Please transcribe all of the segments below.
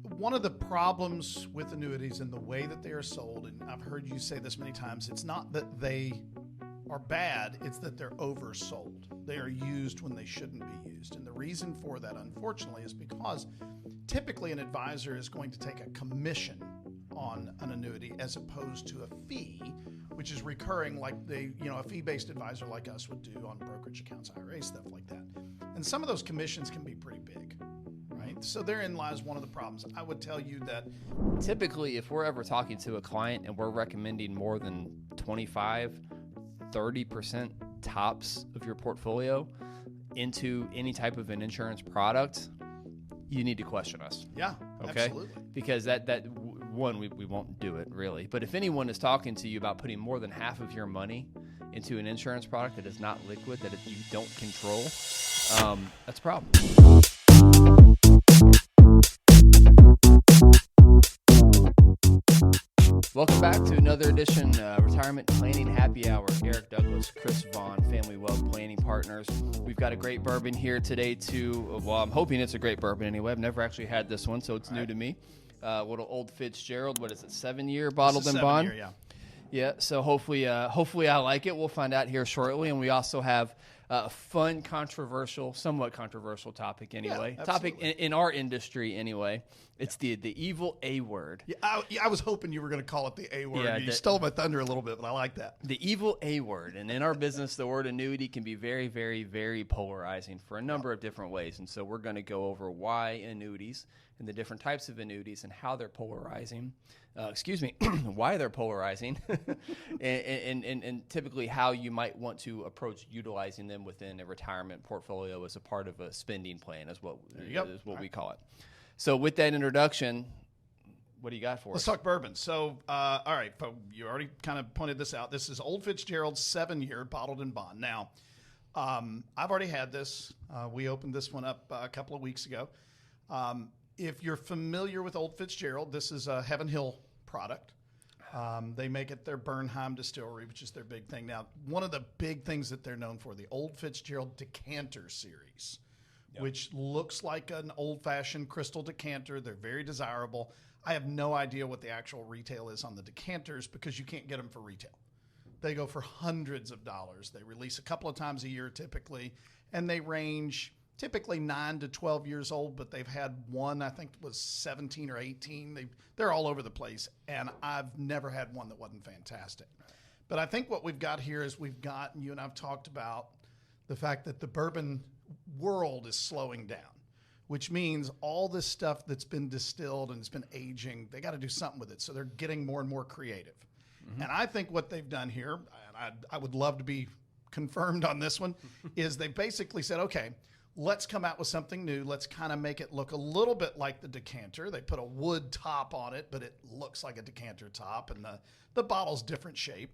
One of the problems with annuities and the way that they are sold, and I've heard you say this many times, it's not that they are bad, it's that they're oversold. They are used when they shouldn't be used. And the reason for that, unfortunately, is because typically an advisor is going to take a commission on an annuity as opposed to a fee, which is recurring like a fee-based advisor like us would do on brokerage accounts, IRAs, stuff like that. And some of those commissions can be pretty big, right? So therein lies one of the problems. I would tell you that typically if we're ever talking to a client and we're recommending more than 25-30% tops of your portfolio into any type of an insurance product, you need to question us. Yeah, okay? Absolutely. Because we won't do it really. But if anyone is talking to you about putting more than half of your money into an insurance product that is not liquid, that you don't control, that's a problem. Welcome back to another edition Retirement Planning Happy Hour. Eric Douglas, Chris Vaughn, Family Wealth Planning Partners. We've got a great bourbon here today too. Well, I'm hoping it's a great bourbon anyway. I've never actually had this one, so it's new to me. Little Old Fitzgerald. What is it? 7-year bottled in bond. 7-year, yeah. Yeah. So hopefully I like it. We'll find out here shortly. And we also have a fun, somewhat controversial topic anyway. Yeah, topic in our industry anyway. It's the evil A word. Yeah, I was hoping you were going to call it the A word. Yeah, you stole my thunder a little bit, but I like that. The evil A word. And in our business, the word annuity can be very, very, very polarizing for a number of different ways. And so we're going to go over why annuities and the different types of annuities and how they're polarizing. Why they're polarizing, and typically how you might want to approach utilizing them within a retirement portfolio as a part of a spending plan, is what we call it. So with that introduction, what do you got for us? Let's talk bourbon. So, all right, you already kind of pointed this out. This is Old Fitzgerald 7-year bottled in bond. Now, I've already had this. We opened this one up a couple of weeks ago. If you're familiar with Old Fitzgerald, this is a Heaven Hill product. They make it their Bernheim distillery, which is their big thing. Now, one of the big things that they're known for, the Old Fitzgerald Decanter series, which looks like an old-fashioned crystal decanter. They're very desirable. I have no idea what the actual retail is on the decanters because you can't get them for retail. They go for hundreds of dollars. They release a couple of times a year typically, and they range typically 9 to 12 years old, but they've had one, I think was 17 or 18. They're all over the place, and I've never had one that wasn't fantastic. But I think what we've got here is you and I've talked about the fact that the bourbon world is slowing down, which means all this stuff that's been distilled and it's been aging, they got to do something with it. So they're getting more and more creative. Mm-hmm. And I think what they've done here, and I would love to be confirmed on this one, is they basically said, okay, let's come out with something new. Let's kind of make it look a little bit like the decanter. They put a wood top on it, but it looks like a decanter top, and the bottle's different shape.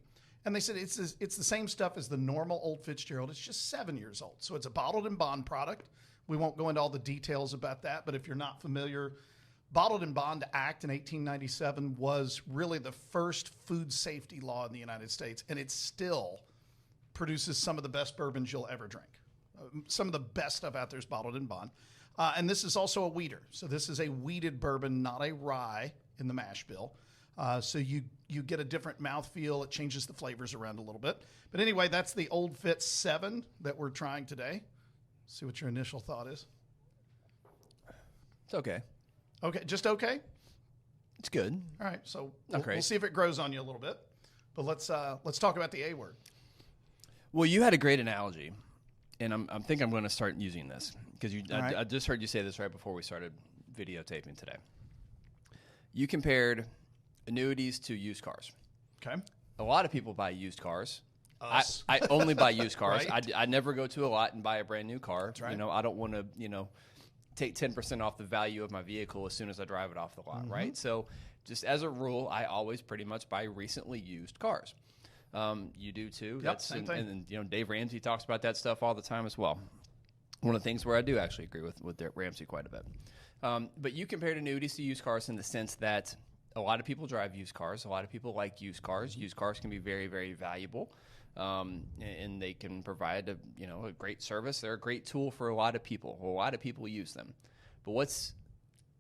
And they said it's the same stuff as the normal Old Fitzgerald. It's just 7 years old. So it's a bottled in bond product. We won't go into all the details about that, but if you're not familiar, Bottled in Bond Act in 1897 was really the first food safety law in the United States, and it still produces some of the best bourbons you'll ever drink. Some of the best stuff out there is bottled in bond. And this is also a wheater. So this is a wheated bourbon, not a rye in the mash bill. So you get a different mouthfeel. It changes the flavors around a little bit. But anyway, that's the Old Fitz 7 that we're trying today. See what your initial thought is. It's okay. Okay, just okay? It's good. All right, so we'll see if it grows on you a little bit. But let's talk about the A word. Well, you had a great analogy. And I think I'm going to start using this because right. I just heard you say this right before we started videotaping today. You compared annuities to used cars. Okay. A lot of people buy used cars. Us. I only buy used cars. Right. I never go to a lot and buy a brand new car. That's right. I don't want to, take 10% off the value of my vehicle as soon as I drive it off the lot, Mm-hmm. right? So just as a rule, I always pretty much buy recently used cars. You do too. Yep, same thing. And Dave Ramsey talks about that stuff all the time as well. One of the things where I do actually agree with Dave Ramsey quite a bit. But you compared annuities to used cars in the sense that a lot of people drive used cars. A lot of people like used cars. Used cars can be very, very valuable, and they can provide a great service. They're a great tool for a lot of people. A lot of people use them. But what's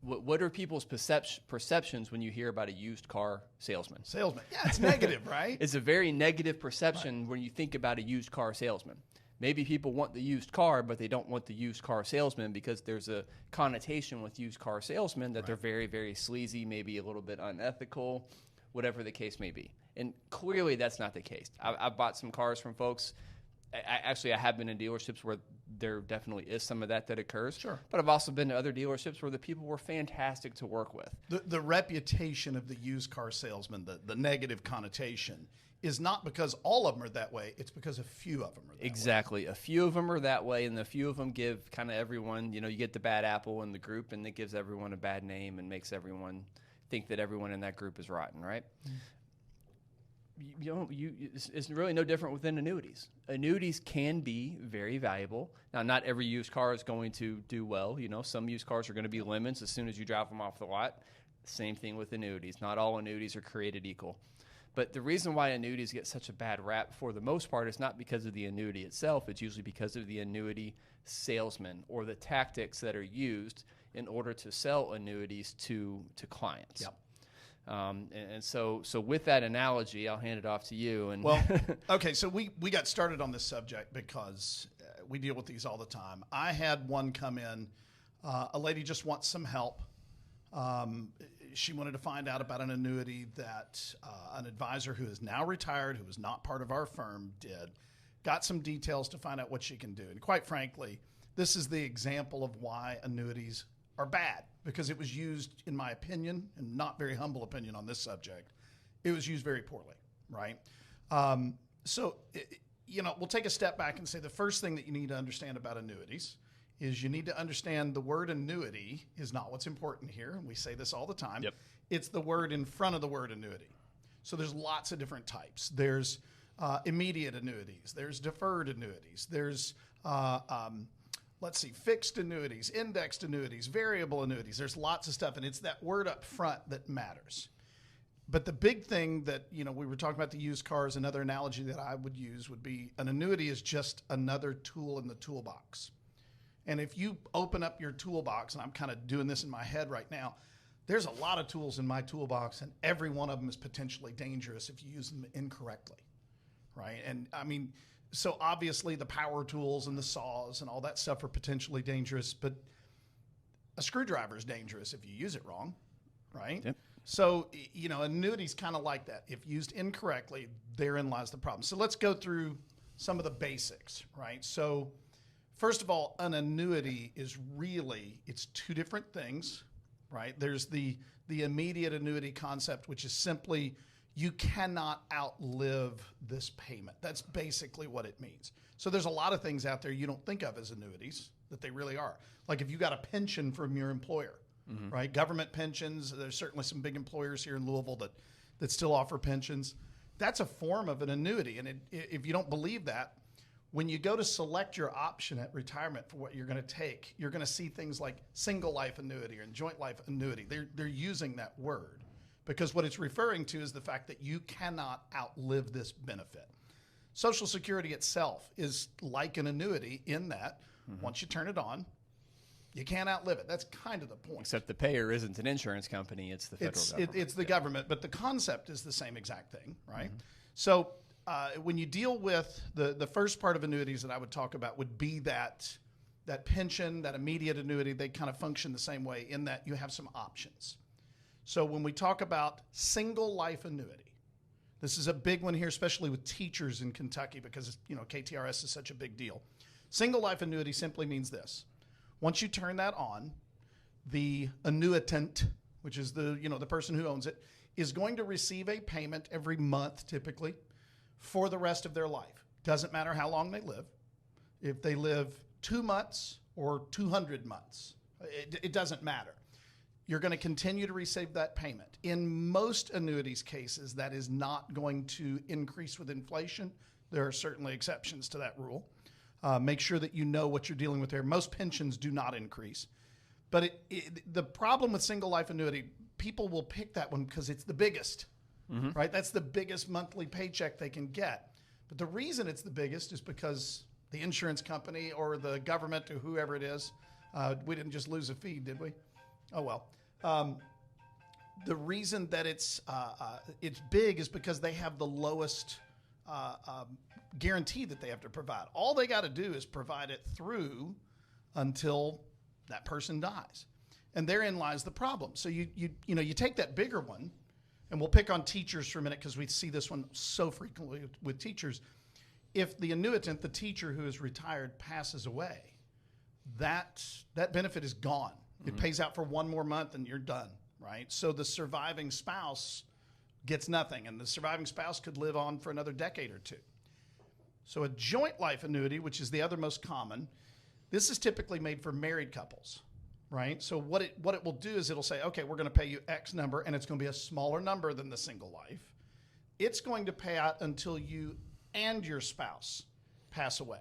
what are people's perceptions when you hear about a used car salesman? Salesman. Yeah, it's negative, right? It's a very negative perception when you think about a used car salesman. Maybe people want the used car, but they don't want the used car salesman because there's a connotation with used car salesmen that they're very, very sleazy, maybe a little bit unethical, whatever the case may be. And clearly that's not the case. I've bought some cars from folks. I have been in dealerships where there definitely is some of that occurs. Sure. But I've also been to other dealerships where the people were fantastic to work with. The reputation of the used car salesman, the negative connotation, is not because all of them are that way. It's because a few of them are that way. Exactly. A few of them are that way, and a few of them give kind of everyone, you get the bad apple in the group, and it gives everyone a bad name and makes everyone think that everyone in that group is rotten, right? Mm-hmm. It's really no different within annuities. Annuities can be very valuable. Now, not every used car is going to do well. Some used cars are going to be lemons as soon as you drop them off the lot. Same thing with annuities. Not all annuities are created equal. But the reason why annuities get such a bad rap for the most part is not because of the annuity itself. It's usually because of the annuity salesman or the tactics that are used in order to sell annuities to clients. Yep. And so with that analogy, I'll hand it off to you. And well, okay, so we got started on this subject because we deal with these all the time. I had one come in. A lady just wants some help. She wanted to find out about an annuity that an advisor who is now retired, who is not part of our firm, did. Got some details to find out what she can do. And quite frankly, this is the example of why annuities are bad, because it was used, in my opinion, and not very humble opinion on this subject, it was used very poorly, right? We'll take a step back and say the first thing that you need to understand about annuities is you need to understand the word annuity is not what's important here. And we say this all the time. Yep. It's the word in front of the word annuity. So there's lots of different types. There's immediate annuities. There's deferred annuities. There's fixed annuities, indexed annuities, variable annuities. There's lots of stuff, and it's that word up front that matters. But the big thing that, we were talking about the used cars, another analogy that I would use would be an annuity is just another tool in the toolbox. And if you open up your toolbox, and I'm kind of doing this in my head right now, there's a lot of tools in my toolbox, and every one of them is potentially dangerous if you use them incorrectly, right? And so obviously the power tools and the saws and all that stuff are potentially dangerous, but a screwdriver is dangerous if you use it wrong, right? Yep. So, annuities kind of like that. If used incorrectly, therein lies the problem. So let's go through some of the basics, right? So first of all, an annuity is it's two different things, right? There's the immediate annuity concept, which is simply you cannot outlive this payment. That's basically what it means. So there's a lot of things out there you don't think of as annuities that they really are. Like if you got a pension from your employer, right? Government pensions, there's certainly some big employers here in Louisville that still offer pensions. That's a form of an annuity. And if you don't believe that, when you go to select your option at retirement for what you're going to take, you're going to see things like single life annuity or joint life annuity. They're using that word because what it's referring to is the fact that you cannot outlive this benefit. Social Security itself is like an annuity in that once you turn it on, you can't outlive it. That's kind of the point. Except the payer isn't an insurance company. It's the federal government. It's the government, but the concept is the same exact thing, right? So when you deal with the first part of annuities that I would talk about would be that pension, that immediate annuity, they kind of function the same way in that you have some options. So when we talk about single life annuity, this is a big one here, especially with teachers in Kentucky because, KTRS is such a big deal. Single life annuity simply means this. Once you turn that on, the annuitant, which is the person who owns it, is going to receive a payment every month typically for the rest of their life. Doesn't matter how long they live. If they live 2 months or 200 months, it doesn't matter. You're going to continue to receive that payment. In most annuities cases, that is not going to increase with inflation. There are certainly exceptions to that rule. Make sure that you know what you're dealing with there. Most pensions do not increase. But the problem with single life annuity, people will pick that one because it's the biggest, right? That's the biggest monthly paycheck they can get. But the reason it's the biggest is because the insurance company or the government or whoever it is, we didn't just lose a fee, did we? Oh, well. The reason that it's big is because they have the lowest guarantee that they have to provide. All they got to do is provide it through until that person dies. And therein lies the problem. So you take that bigger one, and we'll pick on teachers for a minute because we see this one so frequently with teachers. If the annuitant, the teacher who is retired, passes away, that benefit is gone. Mm-hmm. It pays out for one more month and you're done, right? So the surviving spouse gets nothing, and the surviving spouse could live on for another decade or two. So a joint life annuity, which is the other most common, this is typically made for married couples, right? So what it will do is it'll say, okay, we're going to pay you X number, and it's going to be a smaller number than the single life. It's going to pay out until you and your spouse pass away,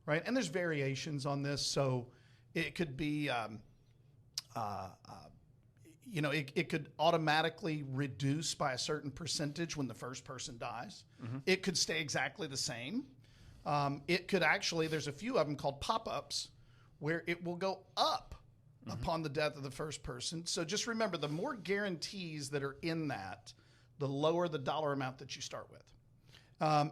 right? And there's variations on this. So it could be, it could automatically reduce by a certain percentage when the first person dies. Mm-hmm. It could stay exactly the same. It could actually, there's a few of them called pop-ups where it will go up upon the death of the first person. So just remember, the more guarantees that are in that, the lower the dollar amount that you start with.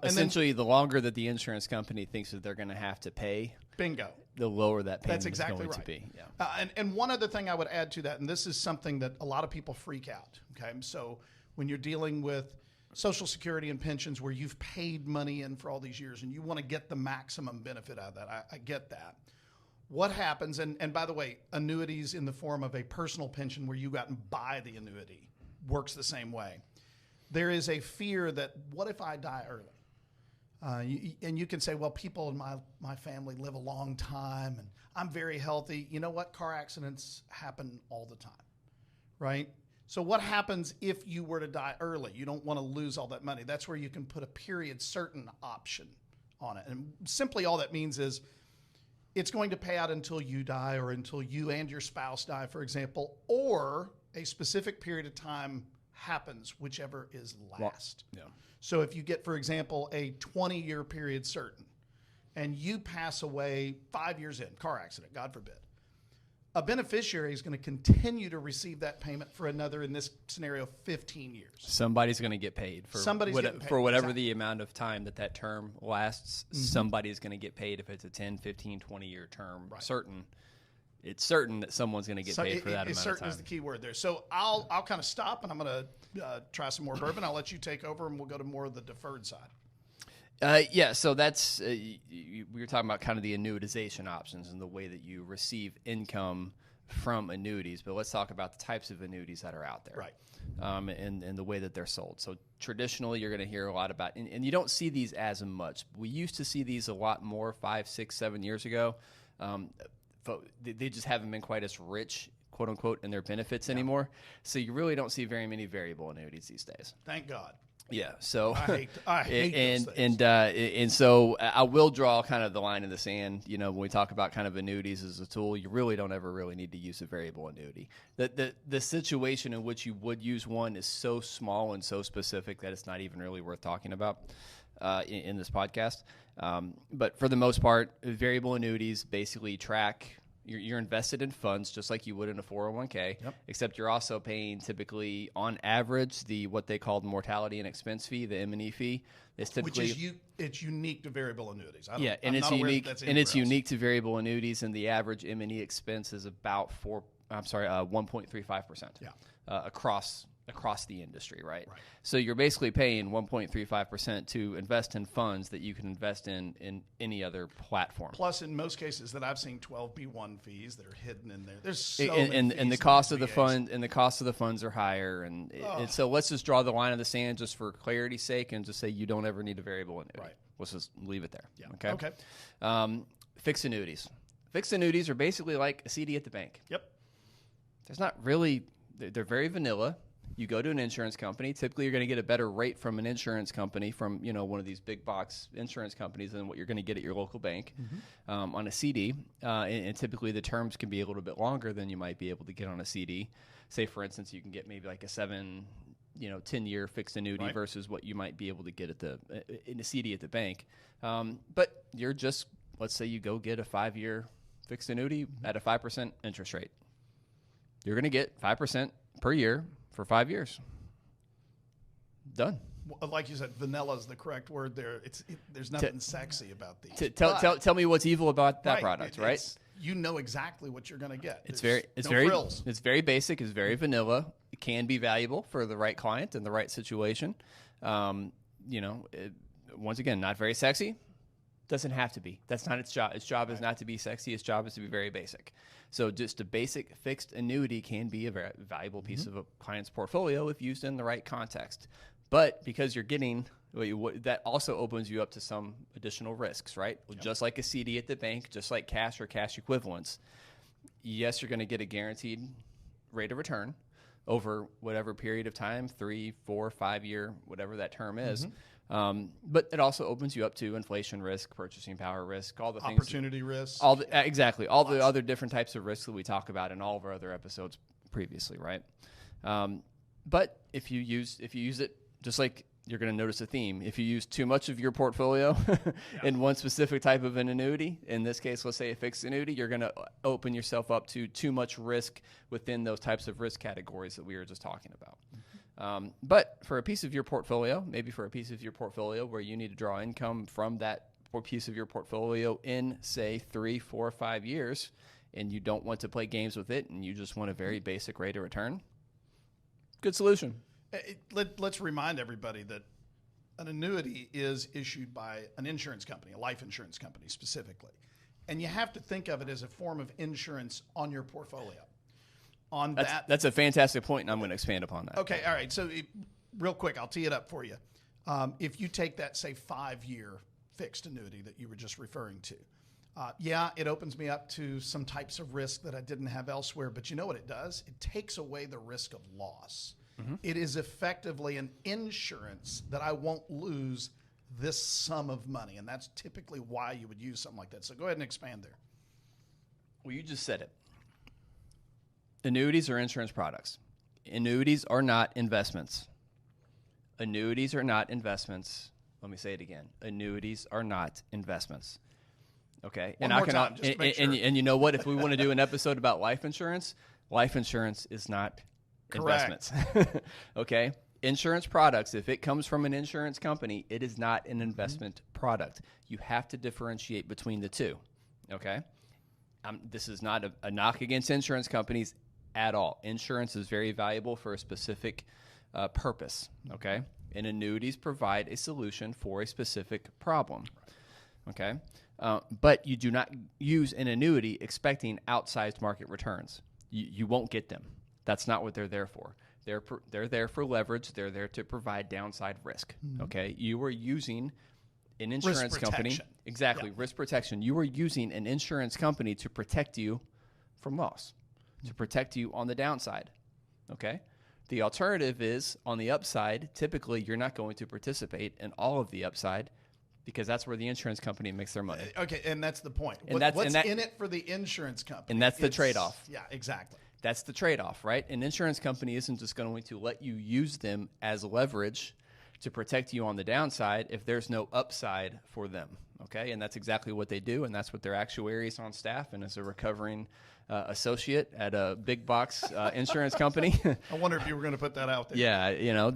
Essentially, the longer that the insurance company thinks that they're going to have to pay, bingo, the lower that payment That's exactly is going right. to be. Yeah. And one other thing I would add to that, and this is something that a lot of people freak out. Okay, so when you're dealing with Social Security and pensions where you've paid money in for all these years and you want to get the maximum benefit out of that, I get that. What happens, and by the way, annuities in the form of a personal pension where you go out and buy the annuity works the same way. There is a fear that, what if I die early? And you can say, well, people in my family live a long time and I'm very healthy. You know what? Car accidents happen all the time, right? So what happens if you were to die early? You don't want to lose all that money. That's where you can put a period certain option on it. And simply all that means is it's going to pay out until you die or until you and your spouse die, for example, or a specific period of time happens, whichever is last. Yeah. So if you get, for example, a 20-year period certain, and you pass away 5 years in, car accident, God forbid, a beneficiary is going to continue to receive that payment for another, in this scenario, 15 years. Somebody's going to get paid for for whatever the amount of time that term lasts. Mm-hmm. Somebody's going to get paid if it's a 10, 15, 20-year term. Right. It's certain that someone's going to get paid for that amount of time. Certain is the key word there. So I'll kind of stop, and I'm going to try some more bourbon. I'll let you take over, and we'll go to more of the deferred side. So that's we were talking about kind of the annuitization options and the way that you receive income from annuities. But let's talk about the types of annuities that are out there, right? And the way that they're sold. So traditionally, you're going to hear a lot about, and you don't see these as much. We used to see these a lot more 5, 6, 7 years ago. They just haven't been quite as rich, quote unquote, in their benefits anymore. So you really don't see very many variable annuities these days. Thank God. Yeah. So I hate those things. And so I will draw kind of the line in the sand. You know, when we talk about kind of annuities as a tool, you really don't ever really need to use a variable annuity. The situation in which you would use one is so small and so specific that it's not even really worth talking about in this podcast. But for the most part, variable annuities basically track. You're invested in funds just like you would in a 401k, yep. Except you're also paying typically, on average, what they call the mortality and expense fee, the M&E fee. It's typically, which is it's unique to variable annuities. It's unique to variable annuities, and the average M&E expense is about 1.35%. Yeah. Across the industry, right? So you're basically paying 1.35% to invest in funds that you can invest in any other platform. Plus, in most cases that I've seen, 12b1 fees that are hidden in there. There's so and the cost of the fund and the cost of the funds are higher, and so let's just draw the line in the sand just for clarity's sake, and just say you don't ever need a variable annuity. Right. Let's just leave it there. Yeah. Okay. Fixed annuities. Fixed annuities are basically like a CD at the bank. Yep. There's not really. They're very vanilla. You go to an insurance company. Typically, you're going to get a better rate from an insurance company, from one of these big box insurance companies, than what you're going to get at your local bank on a CD. And typically, the terms can be a little bit longer than you might be able to get on a CD. Say, for instance, you can get maybe like a 10-year fixed annuity versus what you might be able to get in a CD at the bank. But you're just, let's say you go get a 5-year fixed annuity at a 5% interest rate. you're going to get 5% per year for 5 years. Done. Like you said, vanilla is the correct word there. There's nothing sexy about these. Tell me what's evil about that product, right? You know exactly what you're going to get. It's very frills. It's very basic. It's very vanilla. It can be valuable for the right client in the right situation. Once again, not very sexy. Doesn't have to be. That's not its job. Its job is not to be sexy. Its job is to be very basic. So just a basic fixed annuity can be a very valuable piece of a client's portfolio if used in the right context. But because you're getting, that also opens you up to some additional risks, right? Yep. Just like a CD at the bank, just like cash or cash equivalents. Yes, you're going to get a guaranteed rate of return over whatever period of time, 3, 4, 5 year, whatever that term is. But it also opens you up to inflation risk, purchasing power risk, all the things. Opportunity risk. Exactly. All the other different types of risks that we talk about in all of our other episodes previously, right? But if you use it, just like you're going to notice a theme, if you use too much of your portfolio in one specific type of an annuity, in this case, let's say a fixed annuity, you're going to open yourself up to too much risk within those types of risk categories that we were just talking about. But for a piece of your portfolio, maybe for a piece of your portfolio where you need to draw income from that piece of your portfolio in, say, 3, 4, 5 years, and you don't want to play games with it and you just want a very basic rate of return, good solution. Let's remind everybody that an annuity is issued by an insurance company, a life insurance company specifically. And you have to think of it as a form of insurance on your portfolio. That's a fantastic point, and I'm going to expand upon that. Okay, all right. So real quick, I'll tee it up for you. If you take that, say, 5-year fixed annuity that you were just referring to, it opens me up to some types of risk that I didn't have elsewhere. But you know what it does? It takes away the risk of loss. It is effectively an insurance that I won't lose this sum of money. And that's typically why you would use something like that. So go ahead and expand there. Well, you just said it. Annuities are insurance products. Annuities are not investments. Annuities are not investments. Let me say it again. Annuities are not investments. Okay? One more time, just to make sure. And you know what? If we want to do an episode about life insurance is not investments. Okay? Insurance products, if it comes from an insurance company, it is not an investment product. You have to differentiate between the two. Okay? This is not a knock against insurance companies at all. Insurance is very valuable for a specific purpose. Okay? And annuities provide a solution for a specific problem. Okay? But you do not use an annuity expecting outsized market returns. You won't get them. That's not what they're there for. They're there for leverage. They're there to provide downside risk. Okay, you are using an insurance company. Exactly, risk protection. You are using an insurance company to protect you from loss, to protect you on the downside. Okay, the alternative is on the upside. Typically, you're not going to participate in all of the upside because that's where the insurance company makes their money. Okay, and that's the point. And what's in it for the insurance company? And that's the trade-off. Yeah, exactly. That's the trade-off, right? An insurance company isn't just going to let you use them as leverage to protect you on the downside if there's no upside for them, okay? And that's exactly what they do, and that's what their actuaries on staff and as a recovering associate at a big box insurance company. I wonder if you were going to put that out there. Yeah,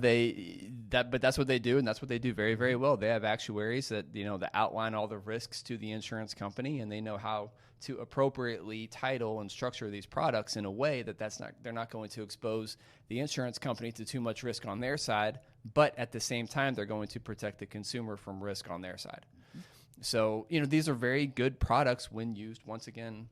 but that's what they do, and that's what they do very, very well. They have actuaries that that outline all the risks to the insurance company, and they know how to appropriately title and structure these products in a way that they're not going to expose the insurance company to too much risk on their side, but at the same time they're going to protect the consumer from risk on their side. So, these are very good products when used, once again,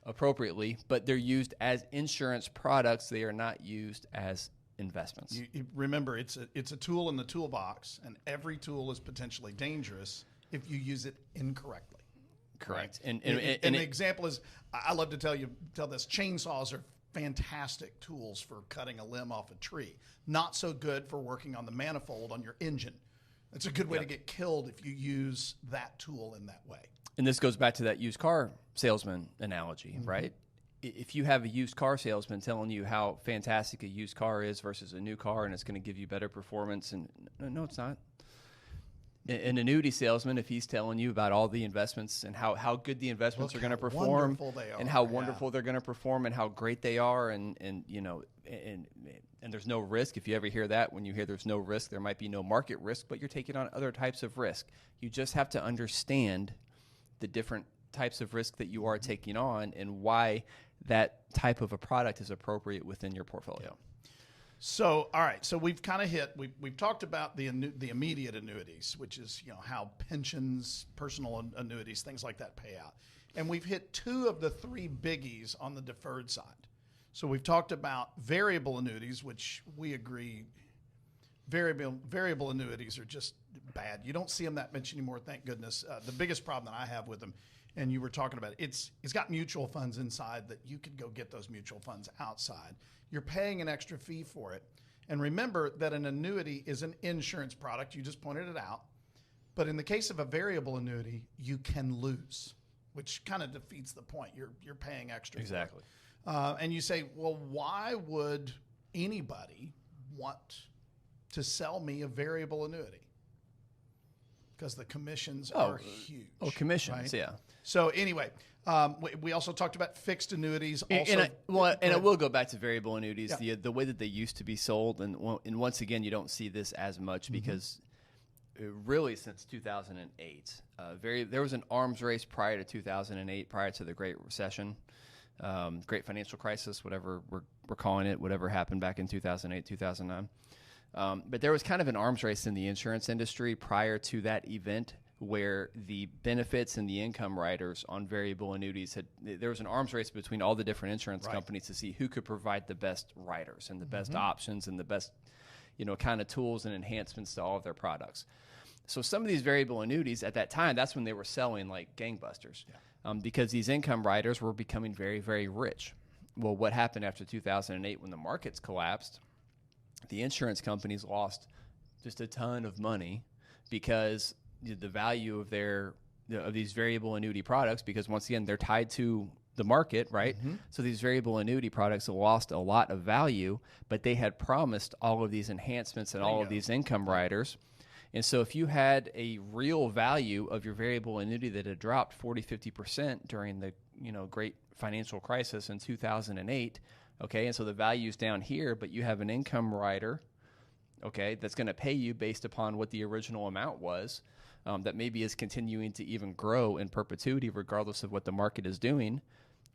appropriately, but they're used as insurance products. They are not used as investments. You remember, it's a tool in the toolbox, and every tool is potentially dangerous if you use it incorrectly. Correct. Right? And the example is, I love to tell this, chainsaws are fantastic tools for cutting a limb off a tree. Not so good for working on the manifold on your engine. It's a good way to get killed if you use that tool in that way. And this goes back to that used car salesman analogy, right? If you have a used car salesman telling you how fantastic a used car is versus a new car and it's going to give you better performance, and no, it's not. an annuity salesman, if he's telling you about all the investments and how good the investments Look are going to how perform, wonderful they are. and how Yeah. wonderful they're going to perform, and how great they are, and there's no risk. If you ever hear that, when you hear there's no risk, there might be no market risk, but you're taking on other types of risk. You just have to understand the different types of risk that you are taking on and why that type of a product is appropriate within your portfolio. So, all right. So we've kind of we've talked about the immediate annuities, which is, how pensions, personal annuities, things like that pay out. And we've hit two of the three biggies on the deferred side. So we've talked about variable annuities, which we agree variable annuities are just bad. You don't see them that much anymore, thank goodness. The biggest problem that I have with them, and you were talking about it's got mutual funds inside that you could go get those mutual funds outside. You're paying an extra fee for it. And remember that an annuity is an insurance product. You just pointed it out. But in the case of a variable annuity, you can lose, which kind of defeats the point. You're paying extra. Exactly. And you say, well, why would anybody want to sell me a variable annuity? Because the commissions are huge. Oh, commissions, right? Yeah. So anyway, we also talked about fixed annuities. And I will go back to variable annuities. Yeah. The way that they used to be sold, and once again, you don't see this as much because really since 2008, there was an arms race prior to 2008, prior to the Great Recession, Great Financial Crisis, whatever we're calling it, whatever happened back in 2008, 2009. But there was kind of an arms race in the insurance industry prior to that event, where the benefits and the income riders on variable annuities there was an arms race between all the different insurance companies to see who could provide the best riders and the best options and the best, kind of tools and enhancements to all of their products. So some of these variable annuities at that time, that's when they were selling like gangbusters, because these income riders were becoming very, very rich. Well, what happened after 2008 when the markets collapsed? The insurance companies lost just a ton of money because the value of these variable annuity products, because once again, they're tied to the market, right? So these variable annuity products lost a lot of value, but they had promised all of these enhancements and all of these income riders. And so if you had a real value of your variable annuity that had dropped 40-50% during the great financial crisis in 2008, okay, and so the value's down here, but you have an income rider, okay, that's going to pay you based upon what the original amount was, that maybe is continuing to even grow in perpetuity regardless of what the market is doing.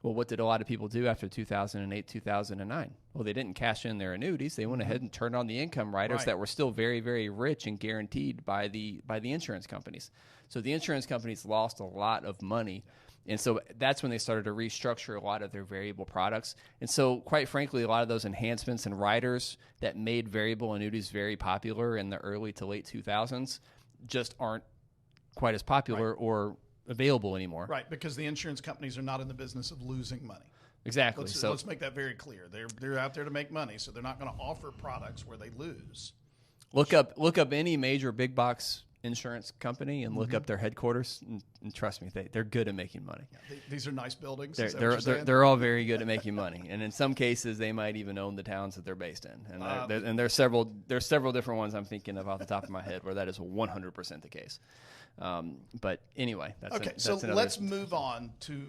Well, what did a lot of people do after 2008, 2009? Well, they didn't cash in their annuities. They went ahead and turned on the income riders that were still very, very rich and guaranteed by the insurance companies. So the insurance companies lost a lot of money. And so that's when they started to restructure a lot of their variable products. And so, quite frankly, a lot of those enhancements and riders that made variable annuities very popular in the early to late 2000s just aren't quite as popular or available anymore. Right, because the insurance companies are not in the business of losing money. Exactly. Let's make that very clear. They're out there to make money, so they're not going to offer products where they lose. Look up any major big box insurance company and look up their headquarters, and trust me, they're good at making money. Yeah, these are nice buildings. They're all very good at making money, and in some cases they might even own the towns that they're based in. And there's several different ones I'm thinking of off the top of my head where that is 100% the case. But anyway, that's let's move on to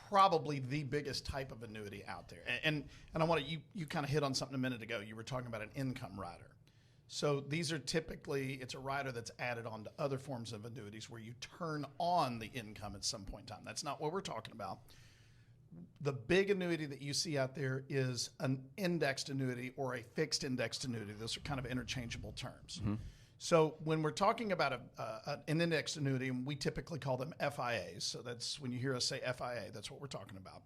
probably the biggest type of annuity out there. And I want to you kind of hit on something a minute ago. You were talking about an income rider. So these are typically, it's a rider that's added on to other forms of annuities where you turn on the income at some point in time. That's not what we're talking about. The big annuity that you see out there is an indexed annuity or a fixed indexed annuity. Those are kind of interchangeable terms. So when we're talking about an indexed annuity, and we typically call them FIAs, so that's when you hear us say FIA, that's what we're talking about.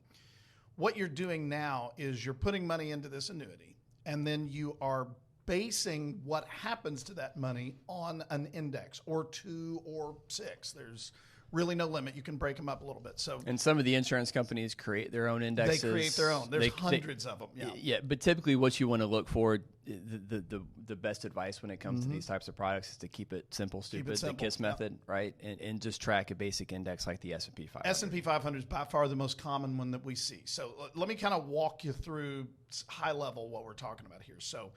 What you're doing now is you're putting money into this annuity, and then you are basing what happens to that money on an index or 2 or 6. There's really no limit. You can break them up a little bit. And some of the insurance companies create their own indexes. They create their own. There's hundreds of them. Yeah, but typically what you want to look for, the best advice when it comes to these types of products is to keep it simple, stupid, the KISS method, right? And just track a basic index like the S&P 500. S&P 500 is by far the most common one that we see. So let me kind of walk you through high level what we're talking about here. So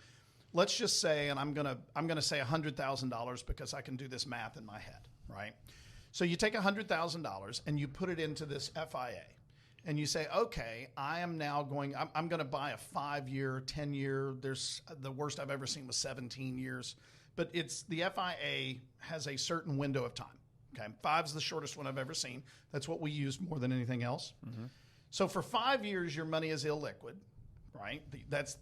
let's just say, and I'm gonna say $100,000 because I can do this math in my head, right? So you take $100,000 and you put it into this FIA, and you say, okay, I'm going to buy a 5-year, 10-year. There's the worst I've ever seen was 17 years, but the FIA has a certain window of time. Okay, 5 is the shortest one I've ever seen. That's what we use more than anything else. Mm-hmm. So for 5 years, your money is illiquid, right? That's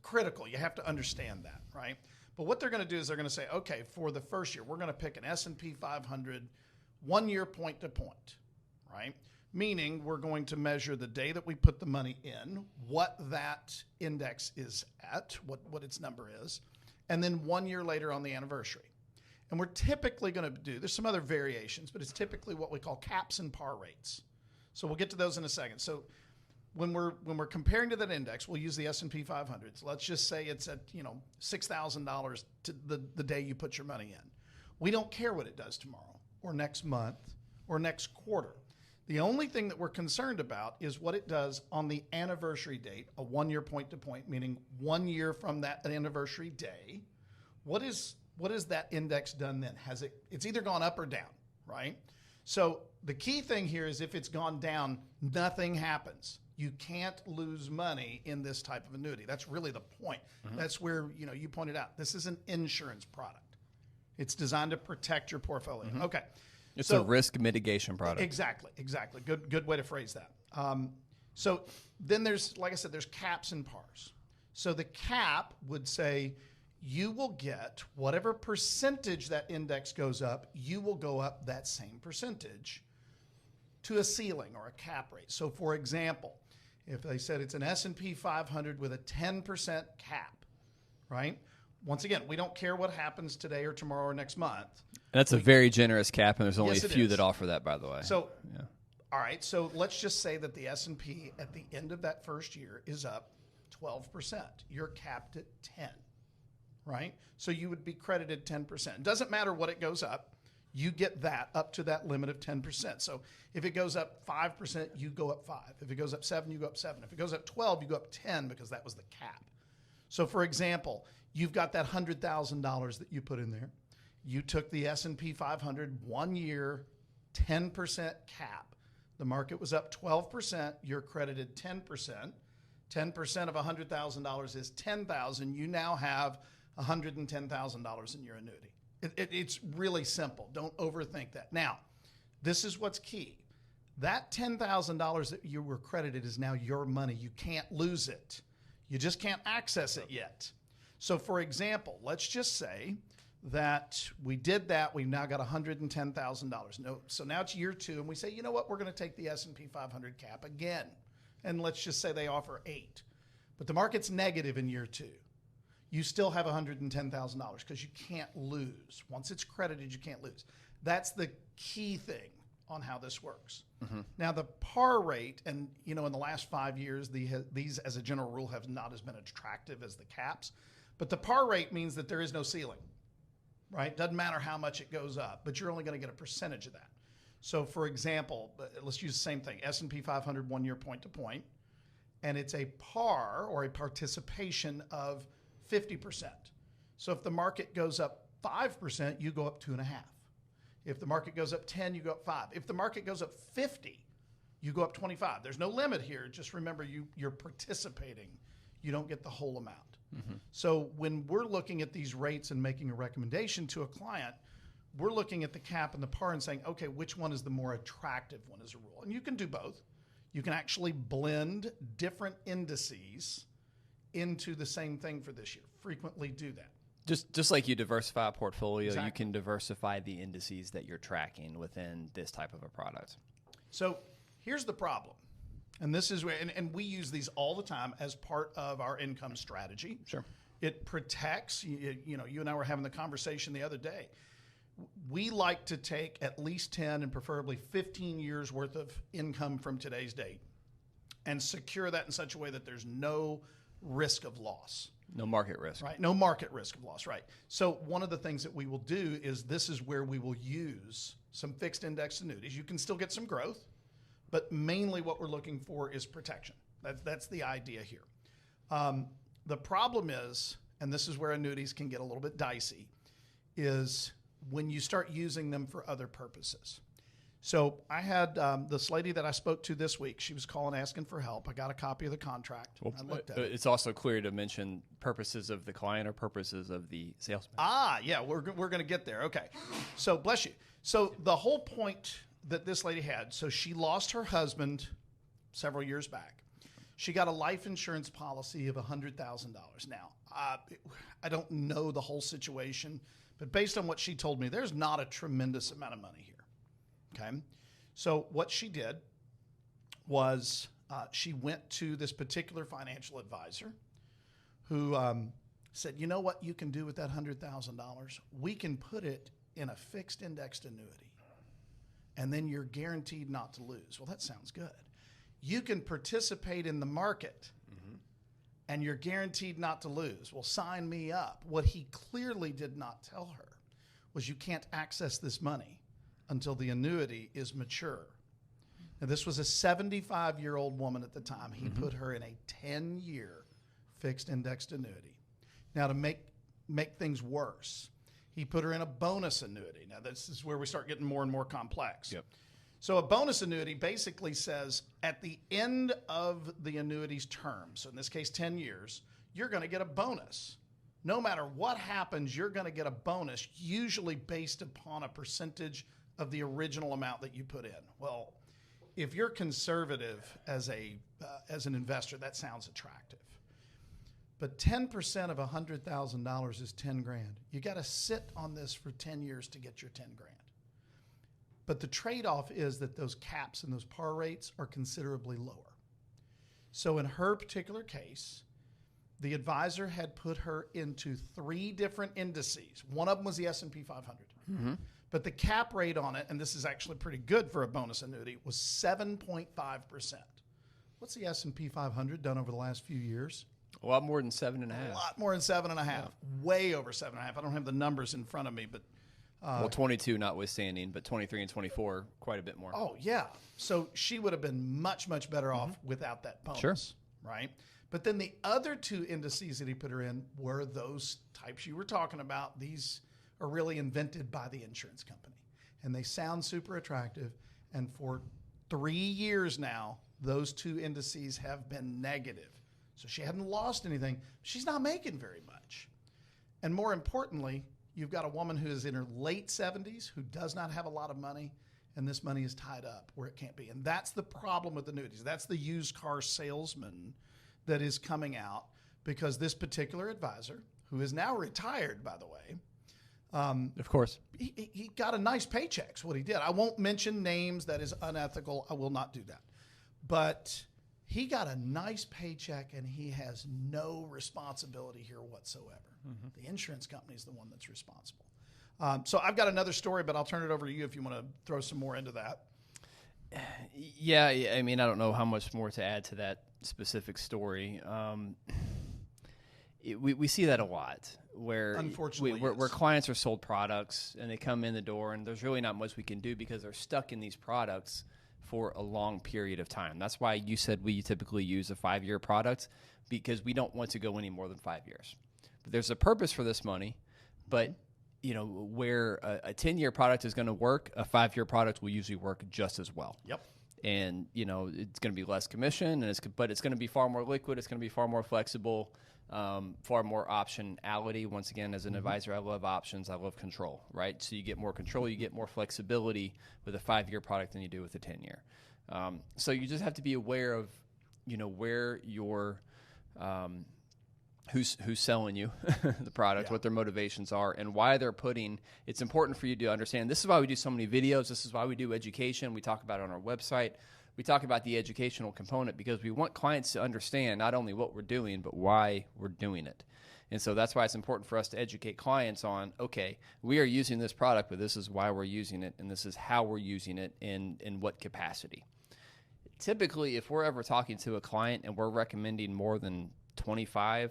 critical. You have to understand that, right? But what they're going to do is they're going to say, okay, for the first year, we're going to pick an S&P 500 1-year point to point, right? Meaning we're going to measure the day that we put the money in, what that index is at, what its number is, and then 1 year later on the anniversary. And we're typically going to do, there's some other variations, but it's typically what we call caps and par rates. So we'll get to those in a second. So when we're comparing to that index, we'll use the S&P 500. So let's just say it's at $6,000 to the day you put your money in. We don't care what it does tomorrow or next month or next quarter. The only thing that we're concerned about is what it does on the anniversary date, a 1-year point to point, meaning 1 year from that anniversary day. What is that index done then? It's either gone up or down, right? So the key thing here is if it's gone down, nothing happens. You can't lose money in this type of annuity. That's really the point. Mm-hmm. That's where, you pointed out, this is an insurance product. It's designed to protect your portfolio. Mm-hmm. Okay. It's a risk mitigation product. Exactly. Good way to phrase that. So then there's, like I said, there's caps and pars. So the cap would say you will get whatever percentage that index goes up, you will go up that same percentage to a ceiling or a cap rate. So for example, if they said it's an S&P 500 with a 10% cap, right? Once again, we don't care what happens today or tomorrow or next month. That's a very generous cap, and there's only Yes, a few that offer that, by the way. So, yeah. All right, so let's just say that the S&P at the end of that first year is up 12%. You're capped at 10, right? So you would be credited 10%. It doesn't matter what it goes up. You get that up to that limit of 10%. So if it goes up 5%, you go up 5. If it goes up 7, you go up 7. If it goes up 12, you go up 10 because that was the cap. So for example, you've got that $100,000 that you put in there. You took the S&P 500 1 year, 10% cap. The market was up 12%. You're credited 10%. 10% of $100,000 is $10,000. You now have $110,000 in your annuity. It's really simple. Don't overthink that. Now, this is what's key. That $10,000 that you were credited is now your money. You can't lose it. You just can't access it yet. So, for example, let's just say that we did that. We've now got $110,000. No, so now it's year 2, and we say, you know what? We're going to take the S&P 500 cap again, and let's just say they offer 8, but the market's negative in year 2. You still have $110,000 because you can't lose. Once it's credited, you can't lose. That's the key thing on how this works. Mm-hmm. Now, the par rate, and in the last 5 years, these as a general rule have not as been attractive as the caps, but the par rate means that there is no ceiling, right? Doesn't matter how much it goes up, but you're only going to get a percentage of that. So, for example, let's use the same thing, S&P 500 1 year point to point, and it's a par or a participation of 50%. So if the market goes up 5%, you go up 2.5. If the market goes up 10, you go up 5. If the market goes up 50, you go up 25. There's no limit here. Just remember you're participating. You don't get the whole amount. Mm-hmm. So when we're looking at these rates and making a recommendation to a client, we're looking at the cap and the par and saying, okay, which one is the more attractive one as a rule? And you can do both. You can actually blend different indices into the same thing for this year. Frequently do that. Just like you diversify a portfolio, Exactly. You can diversify the indices that you're tracking within this type of a product. So here's the problem. And this is where, and we use these all the time as part of our income strategy. Sure. It protects, you and I were having the conversation the other day. We like to take at least 10 and preferably 15 years worth of income from today's date and secure that in such a way that there's no risk of loss. No market risk. Right. No market risk of loss. Right. So one of the things that we will do is this is where we will use some fixed index annuities. You can still get some growth, but mainly what we're looking for is protection. That's the idea here. The problem is, and this is where annuities can get a little bit dicey, is when you start using them for other purposes. So I had this lady that I spoke to this week. She was calling asking for help. I got a copy of the contract. Well, I looked at it. It's also clear to mention purposes of the client or purposes of the salesman. Yeah, we're going to get there. Okay. So bless you. So the whole point that this lady had, so she lost her husband several years back. She got a life insurance policy of $100,000. Now, I don't know the whole situation, but based on what she told me, there's not a tremendous amount of money here. Okay. So what she did was she went to this particular financial advisor who said, you know what you can do with that $100,000? We can put it in a fixed indexed annuity, and then you're guaranteed not to lose. Well, that sounds good. You can participate in the market, and you're guaranteed not to lose. Well, sign me up. What he clearly did not tell her was you can't access this money until the annuity is mature. Now, this was a 75-year-old woman at the time. He put her in a 10-year fixed indexed annuity. Now, to make things worse, he put her in a bonus annuity. Now, this is where we start getting more and more complex. Yep. So a bonus annuity basically says at the end of the annuity's term, so in this case 10 years, you're going to get a bonus. No matter what happens, you're going to get a bonus, usually based upon a percentage of the original amount that you put in. Well, if you're conservative as an investor, that sounds attractive. But 10% of $100,000 is 10 grand. You got to sit on this for 10 years to get your 10 grand. But the trade-off is that those caps and those par rates are considerably lower. So in her particular case, the advisor had put her into 3 different indices. One of them was the S&P 500. But the cap rate on it, and this is actually pretty good for a bonus annuity, was 7.5%. What's the S&P 500 done over the last few years? A lot more than 7.5. A lot more than 7.5. Yeah. Way over 7.5. I don't have the numbers in front of me, but well, 22 notwithstanding, but 23 and 24 quite a bit more. Oh yeah. So she would have been much better off without that bonus. Sure. Right. But then the other 2 indices that he put her in were those types you were talking about. These are really invented by the insurance company, and they sound super attractive. And for 3 years now, those 2 indices have been negative. So she hadn't lost anything. She's not making very much. And more importantly, you've got a woman who is in her late 70s who does not have a lot of money, and this money is tied up where it can't be. And that's the problem with annuities. That's the used car salesman that is coming out, because this particular advisor, who is now retired, by the way, of course, he got a nice paycheck. That's what he did. I won't mention names. That is unethical. I will not do that. But he got a nice paycheck, and he has no responsibility here whatsoever. The insurance company is the one that's responsible. So I've got another story, but I'll turn it over to you if you want to throw some more into that. Yeah, I mean, I don't know how much more to add to that specific story. We see that a lot, where unfortunately where clients are sold products and they come in the door, and there's really not much we can do because they're stuck in these products for a long period of time. That's why you said we typically use a 5-year product, because we don't want to go any more than 5 years. But there's a purpose for this money, but you know, where a 10-year product is going to work, a 5-year product will usually work just as well. Yep. And you know, it's going to be less commission, and but it's going to be far more liquid. It's going to be far more flexible, far more optionality. Once again, as an advisor, I love options. I love control, right? So you get more control, you get more flexibility with a 5-year product than you do with a 10-year. So you just have to be aware of, you know, where your who's selling you the product, what their motivations are, and why they're putting. It's important for you to understand. This is why we do so many videos. This is why we do education. We talk about it on our website. We talk about the educational component, because we want clients to understand not only what we're doing, but why we're doing it. And so that's why it's important for us to educate clients on, okay, we are using this product, but this is why we're using it, and this is how we're using it in what capacity. Typically, if we're ever talking to a client and we're recommending more than 25-30%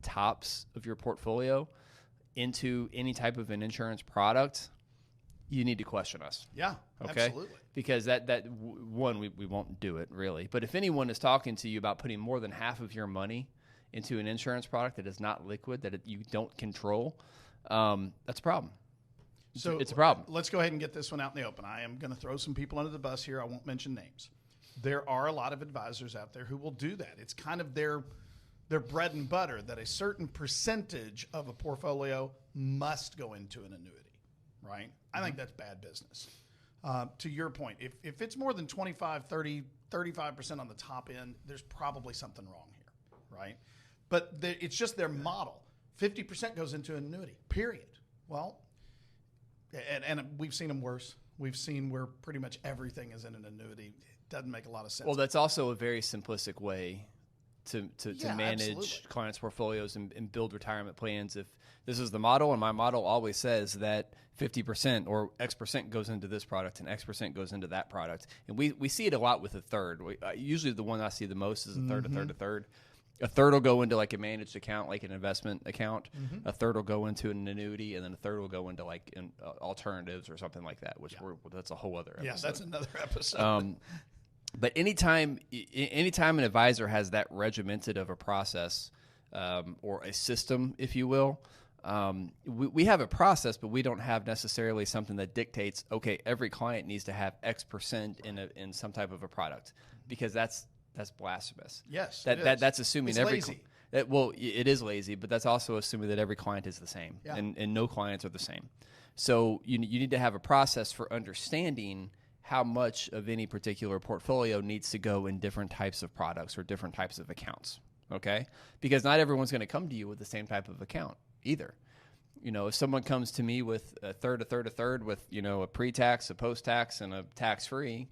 tops of your portfolio into any type of an insurance product, you need to question us. Yeah, okay? Absolutely. Because we won't do it, really. But if anyone is talking to you about putting more than half of your money into an insurance product that is not liquid, that you don't control, that's a problem. So it's a problem. Let's go ahead and get this one out in the open. I am going to throw some people under the bus here. I won't mention names. There are a lot of advisors out there who will do that. It's kind of their bread and butter that a certain percentage of a portfolio must go into an annuity, right? I think that's bad business. To your point, if it's more than 25, 30, 35% on the top end, there's probably something wrong here, right? But it's just their model. 50% goes into an annuity, period. Well, and we've seen them worse. We've seen where pretty much everything is in an annuity. It doesn't make a lot of sense. Well, that's also a very simplistic way to manage absolutely. clients' portfolios and build retirement plans. If this is the model, and my model always says that 50% or X% goes into this product and X% goes into that product. And we see it a lot with a third. Usually the one I see the most is a third, a third, a third. A third will go into like a managed account, like an investment account. A third will go into an annuity, and then a third will go into like alternatives or something like that, which that's a whole other episode. Yeah, that's another episode. But anytime an advisor has that regimented of a process or a system, if you will, we have a process, but we don't have necessarily something that dictates, okay, every client needs to have X% in some type of a product, because that's blasphemous. Yes, that's assuming it's every lazy. It is lazy, but that's also assuming that every client is the same, and no clients are the same. So you need to have a process for understanding how much of any particular portfolio needs to go in different types of products or different types of accounts, okay? Because not everyone's going to come to you with the same type of account either. If someone comes to me with a third with, a pre-tax, a post-tax, and a tax-free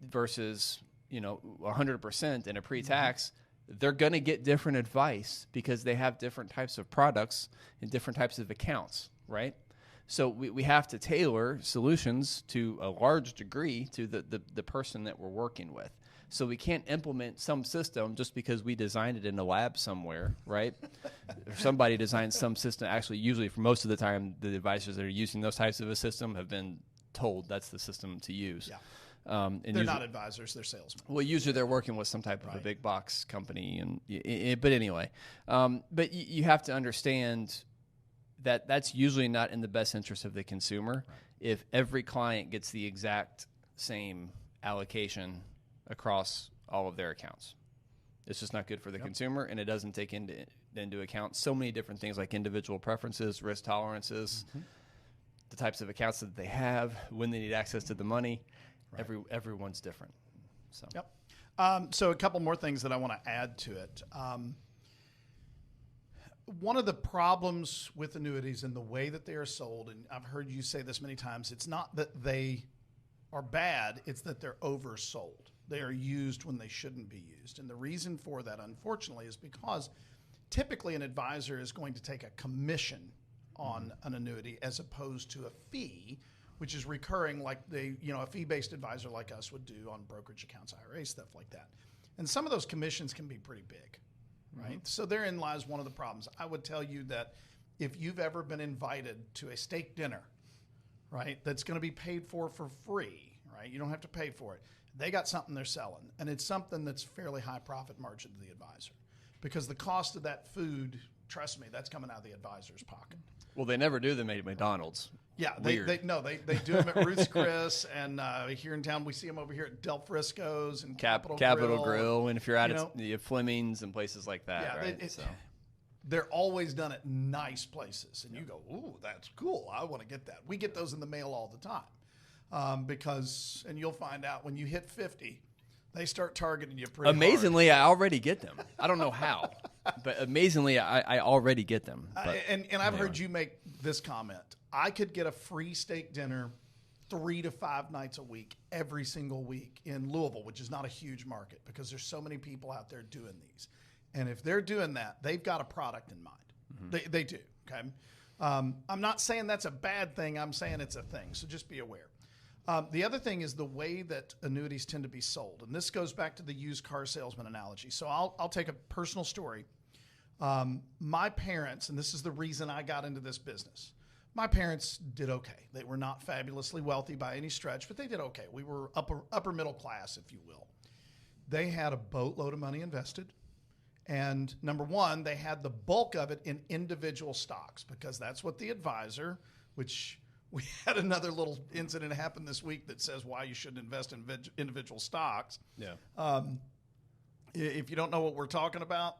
versus, 100% in a pre-tax, they're going to get different advice because they have different types of products and different types of accounts, right? So we have to tailor solutions to a large degree to the person that we're working with. So we can't implement some system just because we designed it in a lab somewhere, right? Or somebody designed some system. Actually, usually for most of the time, the advisors that are using those types of a system have been told that's the system to use. Yeah. And they're not advisors; they're salesmen. Well, usually they're working with some type of a big box company, but anyway, but you have to understand that that's usually not in the best interest of the consumer. If every client gets the exact same allocation across all of their accounts, it's just not good for the consumer, and it doesn't take into account so many different things like individual preferences, risk tolerances, the types of accounts that they have, when they need access to the money. Everyone's different. So. So a couple more things that I want to add to it. One of the problems with annuities and the way that they are sold, and I've heard you say this many times, it's not that they are bad, it's that they're oversold. They are used when they shouldn't be used. And the reason for that, unfortunately, is because typically an advisor is going to take a commission on an annuity as opposed to a fee, which is recurring, like a fee-based advisor like us would do on brokerage accounts, IRA, stuff like that. And some of those commissions can be pretty big, right? So therein lies one of the problems. I would tell you that if you've ever been invited to a steak dinner, right, that's going to be paid for free, right? You don't have to pay for it. They got something they're selling, and it's something that's fairly high profit margin to the advisor, because the cost of that food, trust me, that's coming out of the advisor's pocket. Well, they never do them at McDonald's. Yeah, they do them at Ruth's Chris, and here in town we see them over here at Del Frisco's and Capitol Grill, and if you're out at Fleming's and places like that, right? They're always done at nice places, and you go, ooh, that's cool. I want to get that. We get those in the mail all the time because, and you'll find out when you hit 50, they start targeting you pretty Amazingly, hard. I already get them. I don't know how, but amazingly, I already get them. And I've heard you make this comment. I could get a free steak dinner 3 to 5 nights a week, every single week in Louisville, which is not a huge market because there's so many people out there doing these. And if they're doing that, they've got a product in mind. They do, okay? I'm not saying that's a bad thing. I'm saying it's a thing, so just be aware. The other thing is the way that annuities tend to be sold. And this goes back to the used car salesman analogy. So I'll take a personal story. My parents, and this is the reason I got into this business, my parents did okay. They were not fabulously wealthy by any stretch, but they did okay. We were upper middle class, if you will. They had a boatload of money invested, And number one, they had the bulk of it in individual stocks because that's what the advisor, which we had another little incident happen this week that says why you shouldn't invest in individual stocks. Yeah. If you don't know what we're talking about,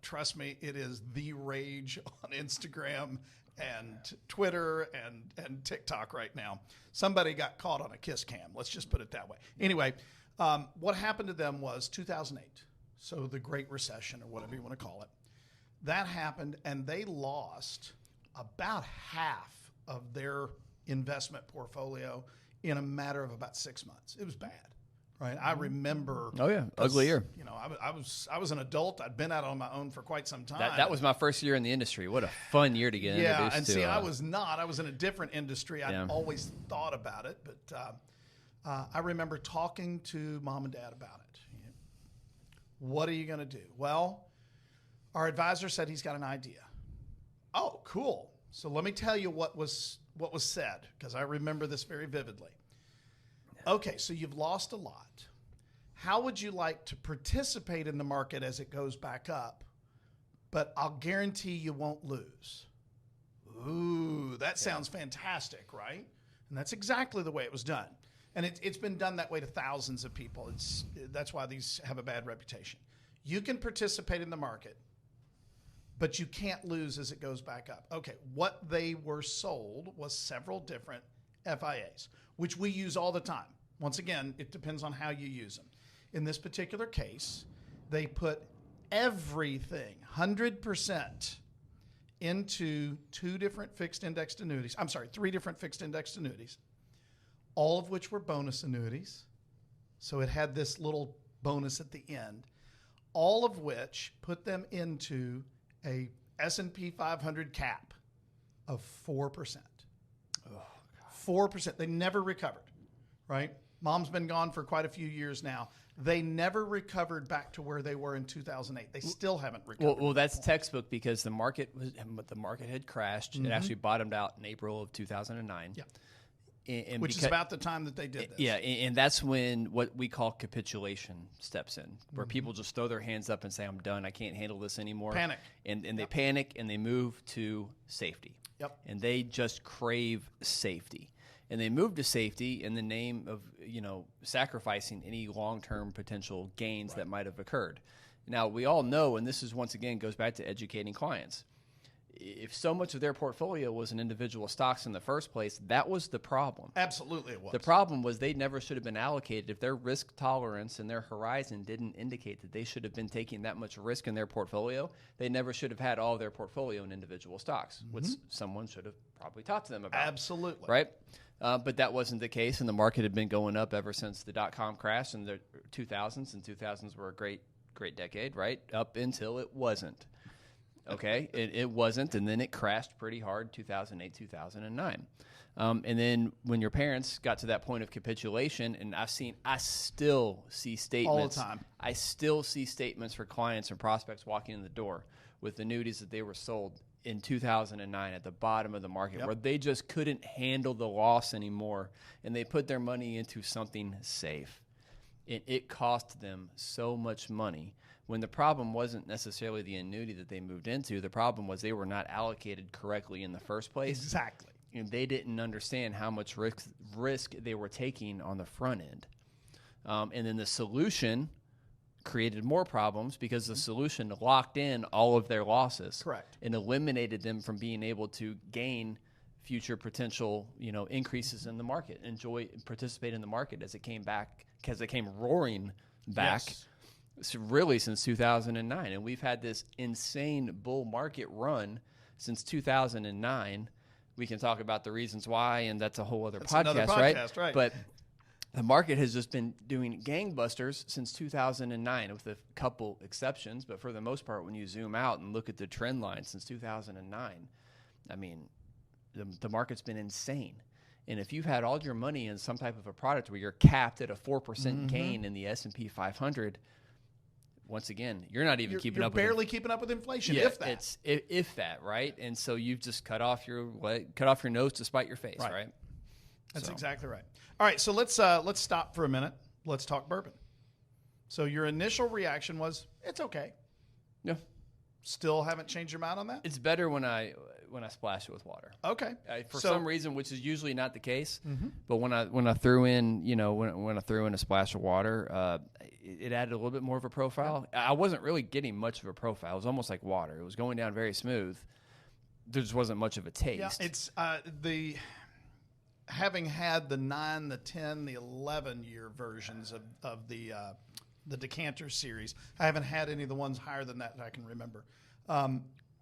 trust me, it is the rage on Instagram and Twitter and TikTok right now. Somebody got caught on a kiss cam. Let's just put it that way. Anyway, what happened to them was 2008. So the Great Recession or whatever you want to call it. That happened and they lost about half of their investment portfolio in a matter of about 6 months. It was bad. Right, I remember. Oh yeah, ugly year. You know, I was an adult. I'd been out on my own for quite some time. That was my first year in the industry. What a fun year to get introduced to. Yeah, and see, I was not. I was in a different industry. I'd always thought about it, but I remember talking to mom and dad about it. What are you going to do? Well, our advisor said he's got an idea. Oh, cool. So let me tell you what was said because I remember this very vividly. Okay, so you've lost a lot. How would you like to participate in the market as it goes back up, but I'll guarantee you won't lose? Ooh, that sounds fantastic, right? And that's exactly the way it was done. And it's been done that way to thousands of people. That's why these have a bad reputation. You can participate in the market, but you can't lose as it goes back up. Okay, what they were sold was several different FIAs, which we use all the time. Once again, it depends on how you use them. In this particular case, they put everything, 100%, into three different fixed indexed annuities, all of which were bonus annuities. So it had this little bonus at the end, all of which put them into a S&P 500 cap of 4%. 4%. They never recovered, right? Mom's been gone for quite a few years now. They never recovered back to where they were in 2008. They still haven't recovered. Well, that's textbook because the market had crashed. It actually bottomed out in April of 2009. Yeah. Which is about the time that they did this. Yeah, and that's when what we call capitulation steps in, where people just throw their hands up and say, I'm done. I can't handle this anymore. Panic. And they panic and they move to safety. Yep. And they just crave safety. And they move to safety in the name of, sacrificing any long-term potential gains that might have occurred. Now, we all know, and this is once again goes back to educating clients, if so much of their portfolio was in individual stocks in the first place, that was the problem. Absolutely it was. The problem was they never should have been allocated. If their risk tolerance and their horizon didn't indicate that they should have been taking that much risk in their portfolio, they never should have had all their portfolio in individual stocks, which someone should have probably taught to them about. Absolutely. Right? But that wasn't the case, and the market had been going up ever since the dot-com crash in the 2000s, and 2000s were a great decade, right? Up until it wasn't. Okay, it wasn't, and then it crashed pretty hard 2008, 2009. And then when your parents got to that point of capitulation, and I still see statements. All the time. I still see statements for clients and prospects walking in the door with annuities that they were sold in 2009 at the bottom of the market where they just couldn't handle the loss anymore, and they put their money into something safe. It cost them so much money. When the problem wasn't necessarily the annuity that they moved into, the problem was they were not allocated correctly in the first place. Exactly. And they didn't understand how much risk they were taking on the front end. And then the solution created more problems because the solution locked in all of their losses. Correct. And eliminated them from being able to gain future potential, increases in the market, participate in the market as it came back, because it came roaring back. Yes. Really since 2009, and we've had this insane bull market run since 2009. We can talk about the reasons why, and that's a whole other podcast, right? But the market has just been doing gangbusters since 2009, with a couple exceptions. But for the most part, when you zoom out and look at the trend line since 2009, I mean, the market's been insane. And if you've had all your money in some type of a product where you're capped at a 4% gain in the S&P 500, once again, you're not even keeping up. You're barely keeping up with inflation, yeah, if that. If that, right? And so you've just cut off your nose to spite your face, right? That's exactly right. All right, so let's stop for a minute. Let's talk bourbon. So your initial reaction was, it's okay. Yeah. Still haven't changed your mind on that? It's better when I splash it with water. Okay. For some reason, which is usually not the case, but when I threw in, when I threw in a splash of water, it added a little bit more of a profile. I wasn't really getting much of a profile. It was almost like water. It was going down very smooth. There just wasn't much of a taste. Yeah, it's having had the 9, the 10, the 11-year versions of the decanter series. I haven't had any of the ones higher than that I can remember.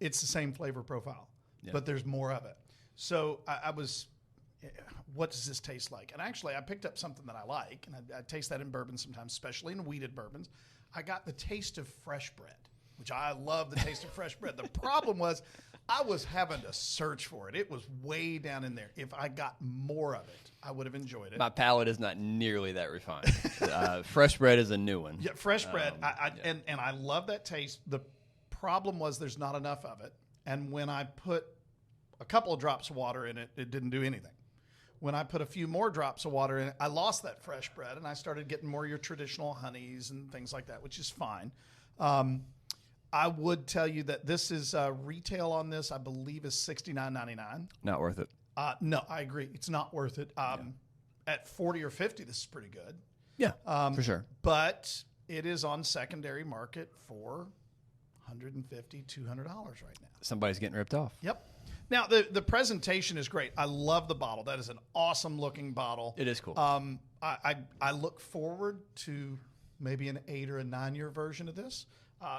It's the same flavor profile, but there's more of it. So I was, what does this taste like? And actually, I picked up something that I like, and I taste that in bourbon sometimes, especially in weeded bourbons. I got the taste of fresh bread, which I love the taste of fresh bread. The problem was I was having to search for it. It was way down in there. If I got more of it, I would have enjoyed it. My palate is not nearly that refined. Fresh bread is a new one. Yeah, fresh bread. And I love that taste. The problem was there's not enough of it. And when I put a couple of drops of water in it, it didn't do anything. When I put a few more drops of water in it, I lost that fresh bread, and I started getting more of your traditional honeys and things like that, which is fine. I would tell you that this is retail on this, I believe, is $69.99. Not worth it. No, I agree. It's not worth it. At 40 or 50, this is pretty good. Yeah, for sure. But it is on secondary market for $150, $200 right now. Somebody's getting ripped off. Yep. Now, the presentation is great. I love the bottle. That is an awesome-looking bottle. It is cool. I look forward to maybe an 8 or a 9-year version of this.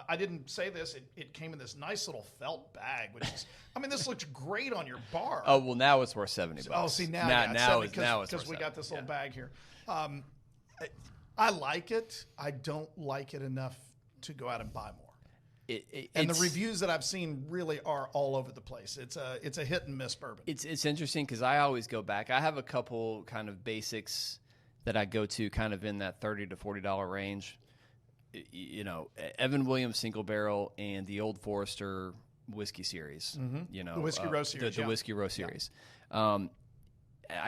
I didn't say this. It came in this nice little felt bag, which is, this looks great on your bar. Oh, well, now it's worth $70. Oh, see, now it's because we got this little bag here. I like it. I don't like it enough to go out and buy more. And the reviews that I've seen really are all over the place. It's a hit and miss bourbon. It's interesting because I always go back. I have a couple kind of basics that I go to kind of in that $30 to $40 range. Evan Williams Single Barrel and the Old Forester Whiskey Series. The Whiskey Row Series. The Whiskey Row Series. I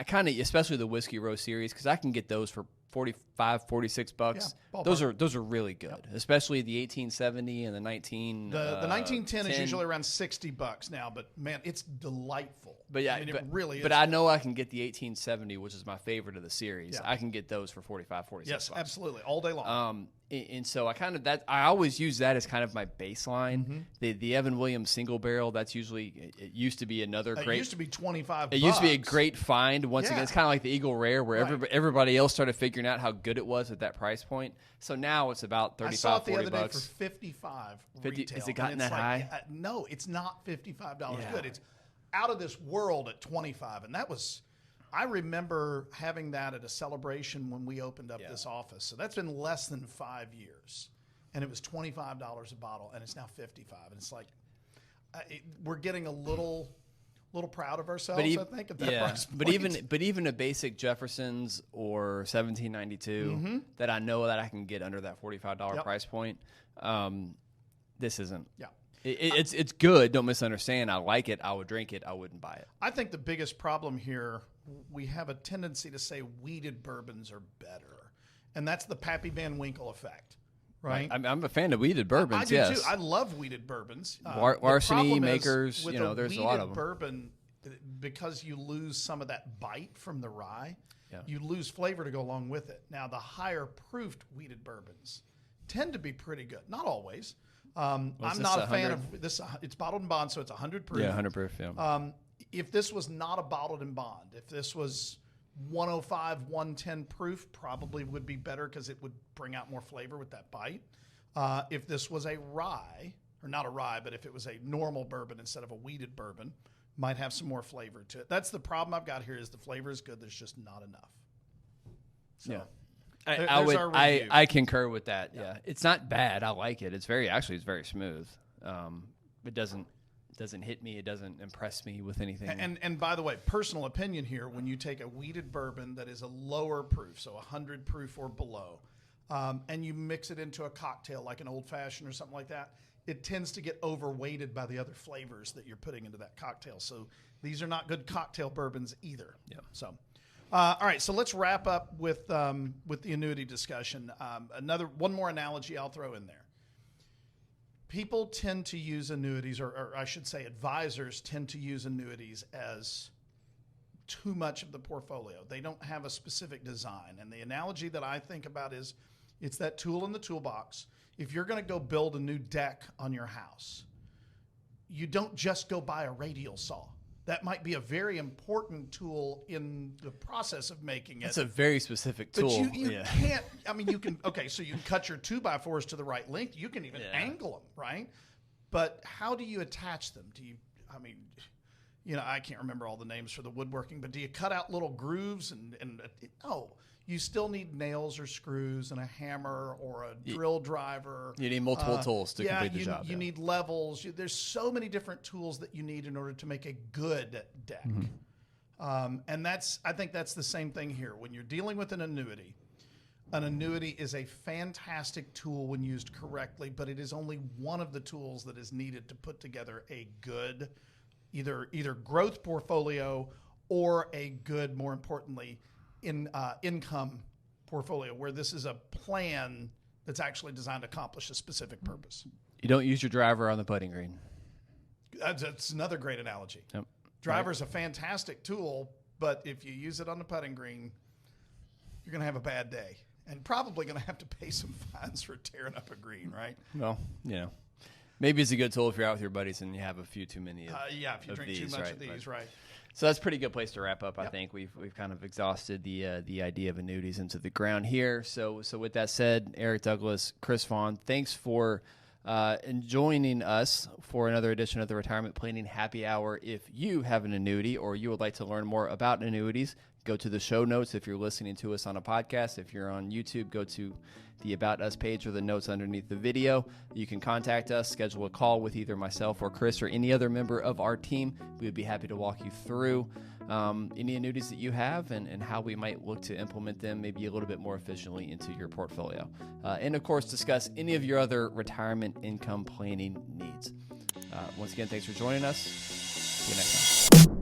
kind of, especially the Whiskey Row Series, because I can get those for $45, $46. Yeah, those are really good, especially the 1870 and the 19. The 1910 is usually around $60 now, but man, it's delightful. But yeah, it really is. But I know I can get the 1870, which is my favorite of the series. Yeah. I can get those for $45, $46. Yes, absolutely, all day long. And so I always use that as kind of my baseline. The Evan Williams Single Barrel, that's usually, it used to be another great. It used to be $25. It used to be a great find. Once again, it's kind of like the Eagle Rare, where everybody else started figuring out how good it was at that price point. So now it's about $35, $40. I saw it the other day for $55 retail. Has it gotten that high? No, it's not $55 good. It's out of this world at $25, and that was. I remember having that at a celebration when we opened up this office. So that's been less than 5 years, and it was $25 a bottle, and it's now $55. And it's like we're getting a little proud of ourselves. I think at that price point. But even a basic Jefferson's or 1792 that I know that I can get under that $45 price point. This isn't. Yeah. It's good. Don't misunderstand. I like it. I would drink it. I wouldn't buy it. I think the biggest problem here, we have a tendency to say weeded bourbons are better, and that's the Pappy Van Winkle effect, right? I'm a fan of weeded bourbons. I do too. I love weeded bourbons. Larceny makers. There's a lot of them. Bourbon, because you lose some of that bite from the rye, you lose flavor to go along with it. Now, the higher proofed weeded bourbons tend to be pretty good. Not always. I'm not a fan of this. It's bottled in bond, so it's 100 proof. Yeah, 100 proof. Yeah. If this was not a bottled in bond, if this was 105, 110 proof, probably would be better because it would bring out more flavor with that bite. If this was a rye, or not a rye, but if it was a normal bourbon instead of a weeded bourbon, might have some more flavor to it. That's the problem I've got here is the flavor is good. There's just not enough. So. Yeah. I concur with that. Yeah, it's not bad. I like it. It's very smooth. It doesn't hit me. It doesn't impress me with anything. And by the way, personal opinion here: when you take a weeded bourbon that is a lower proof, so 100 proof or below, and you mix it into a cocktail like an old fashioned or something like that, it tends to get overweighted by the other flavors that you're putting into that cocktail. So these are not good cocktail bourbons either. Yeah. So. All right, so let's wrap up with the annuity discussion. One more analogy I'll throw in there. people tend to use annuities, or I should say advisors tend to use annuities as too much of the portfolio. They don't have a specific design. And the analogy that I think about is it's that tool in the toolbox. If you're going to go build a new deck on your house, you don't just go buy a radial saw. That might be a very important tool in the process of making it. It's a very specific tool. But you can't, I mean, you can, okay, so you can cut your 2x4s to the right length. You can even angle them, right? But how do you attach them? I can't remember all the names for the woodworking, but do you cut out little grooves no. You still need nails or screws and a hammer or a drill driver. You need multiple tools to complete the job. You need levels. There's so many different tools that you need in order to make a good deck. And I think that's the same thing here. When you're dealing with an annuity is a fantastic tool when used correctly, but it is only one of the tools that is needed to put together a good either growth portfolio or a good, more importantly, income portfolio, where this is a plan that's actually designed to accomplish a specific purpose. You don't use your driver on the putting green. That's another great analogy. Yep. Driver's a fantastic tool, but if you use it on the putting green, you're going to have a bad day and probably going to have to pay some fines for tearing up a green, right? Well, maybe it's a good tool if you're out with your buddies and you have a few too many of if you drink these, too much of these, right. So that's a pretty good place to wrap up. I think we've kind of exhausted the idea of annuities into the ground here. So with that said, Eric Douglas, Chris Vaughn, thanks for joining us for another edition of the Retirement Planning Happy Hour. If you have an annuity or you would like to learn more about annuities, go to the show notes. If you're listening to us on a podcast, if you're on YouTube, go to the About Us page or the notes underneath the video. You can contact us, schedule a call with either myself or Chris or any other member of our team. We would be happy to walk you through any annuities that you have and how we might look to implement them maybe a little bit more efficiently into your portfolio. And, of course, discuss any of your other retirement income planning needs. Once again, thanks for joining us. See you next time.